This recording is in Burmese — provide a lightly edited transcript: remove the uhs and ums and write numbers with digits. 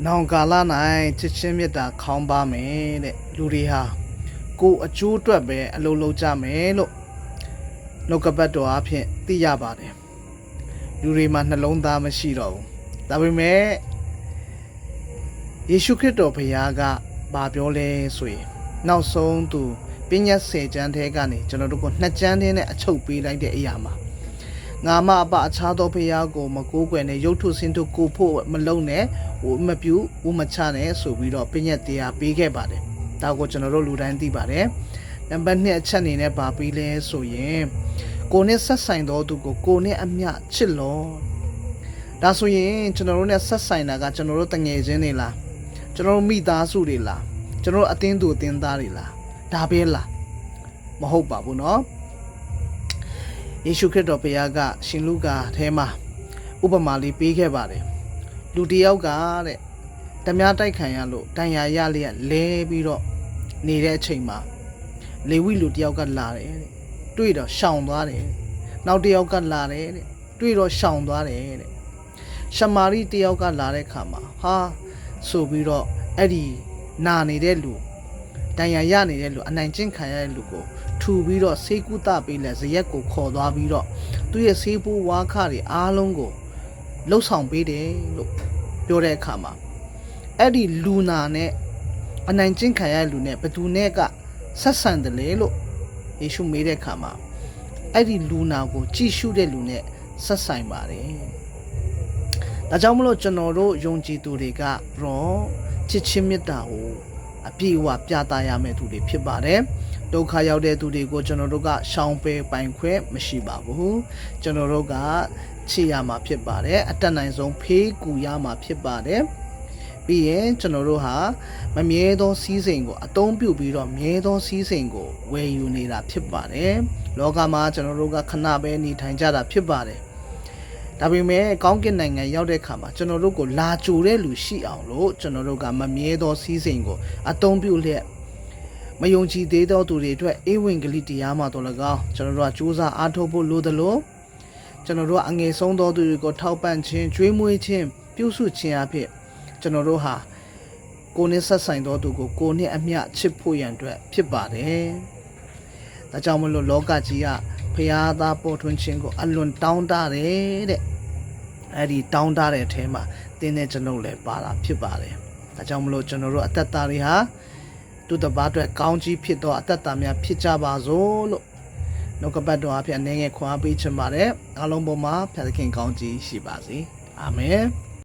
နောင်ကာလ၌ချစ်ချင်းမြတ်တာခေါင်းပါမယ်တဲ့လူတွေဟာကိုအကျိုးအတွက်ပဲအလုပ်လုပ်ကြမယ်လို့နှုတ်ကပတ်တော်အဖြစ်သိရပါတယ်လူတွေမှာနှလုံးသားမရှိတော့ဘူးဒါပေမဲ့ယေရှုခရစ်တော်ဘုရားကဘာပြောလဲဆိုရင်နောက်ဆုံးသူပညတ်10ကျမ်းထဲကနေကျွန်တော်တို့ကို2ကျမ်းထဲနဲ့အချုပ်ပေးလိုက်တဲ့အရာမှာငါမအပအခြားသောဘုရားကိုမကိုးကွယ်နဲ့ရုပ်ထုဆင်းထုကိုဖို့မလုံးနဲ့ဝမပြုဝမချနဲ့ဆိုပြီးတော့ပညတ်တရားပေးခဲ့ပါတယ်ဒါကိုကျွန်တော်တို့လူတိုင်းသိပါတယ်နံပါတ်2အချက်အနေနဲ့ပါပြီးလဲဆိုရင်ကိုနဲ့ဆက်ဆိုင်သောသူကိုနဲ့အမျှချစ်လို့ဒါဆိုရင်ကျွန်တော်တို့နဲ့ဆက်ဆိုင်တာကကျွန်တော်တို့တငယ်ချင်းတွေလားကျွန်တော်တို့မိသားစုတွေလားကျွန်တော်တို့အသင်းသူအသင်းသားတွေလားဒါပဲလားမဟုတ်ပါဘူးเนาะယေရှုခရစ်တော်ဘုရားကရှင်လုကာထဲမှာဥပမာလေးပေးခဲ့ပါတယ်လူတစ်ယောက်ကတဲ့ဓမြတိုက်ခံရလို့တန်ရာရလျက်လဲပြီးတော့နေတဲ့အချိန်မှာလေဝိလူတစ်ယောက်ကလာတယ်တဲ့တွေ့တော့ရှောင်သွားတယ်နောက်တစ်ယောက်ကလာတယ်တဲ့တွေ့တော့ရှောင်သွားတယ်တဲ့ရှမာရိတစ်ယောက်ကလာတဲ့ခါမှာဟာဆိုပြီးတော့အဲ့ဒီနာနေတဲ့လူတန်ရာရနေတဲ့လူအနိုင်ကျင့်ခံရတဲ့လူကိုထူပြီးတော့ဆေးကုသပေးလက်ဇရက်ကိုခေါ်သွားပြီးတော့သူ့ရဲ့ဆေးပိုးဝါခတွေအားလုံးကိုလှုပ်ဆောင်ပေးတယ်လို့ပြောတဲ့အခါမှာအဲ့ဒီလူနာနဲ့အနိုင်ကျင့်ခံရတဲ့လူနဲ့ဘသူနဲ့ကဆက်ဆံတယ်လေလို့ယေရှုမေးတဲ့အခါမှာအဲ့ဒီလူနာကိုကြည့်ရှုတဲ့လူနဲ့ဆက်ဆိုင်ပါတယ်ဒါကြောင့်မလို့ကျွန်တော်တို့ယုံကြည်သူတွေကရောချစ်ချင်းမေတ္တာကိုအပြည့်အဝပြသရမယ့်သူတွေဖြစ်ပါတယ်ဒုက္ခရောက်တဲ့သူတွေကိုကျွန်တော်တို့ကရှောင်ပယ်ပိုင်ခွင့်မရှိပါဘူးကျွန်တော်တို့ကချစ်ရမှာဖြစ်ပါတယ်အတတ်နိုင်ဆုံးဖေးကူရမှာဖြစ်ပါတယ်ပြီးရင်ကျွန်တော်တို့ဟာမမြဲသောစီးစိမ်ကိုအသုံးပြုပြီးတော့မြဲသောစီးစိမ်ကိုဝယ်ယူနေတာဖြစ်ပါတယ်လောကမှာကျွန်တော်တို့ကခဏပဲနေထိုင်ကြတာဖြစ်ပါတယ်ဒါပေမဲ့ကောင်းကင်နိုင်ငံရောက်တဲ့အခါမှာကျွန်တော်တို့ကိုလာကြိုတဲ့လူရှိအောင်လို့ကျွန်တော်တို့ကမမြဲသောစီးစိမ်ကိုအသုံးပြုလျက်မယုံကြည်သေးသောသူတွေအတွက်ဧဝံဂေလိတရားမှာတော်၎င်းကျွန်တော်တို့ကကြိုးစားအားထုတ်ဖို့လိုသလိုကျွန်တော်တို့ကအငယ်ဆုံးသောသူတွေကိုထောက်ပံ့ခြင်းကျွေးမွေးခြင်းပြုစုခြင်းအဖြစ်ကျွန်တော်တို့ဟာကိုယ်နဲ့ဆက်ဆိုင်သောသူကိုကိုယ်နဲ့အမျှချစ်ဖို့ရန်အတွက်ဖြစ်ပါတယ်။ဒါကြောင့်မလို့လောကကြီးကဖရာသားပေါ်ထွန်းခြင်းကိုအလွန်တောင်းတတယ်တဲ့။အဲဒီတောင်းတတဲ့အထဲမှာတင်းတဲ့ကျွန်ုပ်လည်းပါတာဖြစ်ပါတယ်။ဒါကြောင့်မလို့ကျွန်တော်တို့အသက်တာတွေဟာသူတစ်ပါးအတွက်ကောင်းကြီးဖြစ်သောအသက်တာများဖြစ်ကြပါစို့လို့နှုတ်ကပတ်တော်အဖြစ်အနေငယ်ခွန်အားပေးချင်ပါတယ်။အားလုံးပေါ်မှာဖခင်ကောင်းကြီးရှိပါစေ။အာမင်။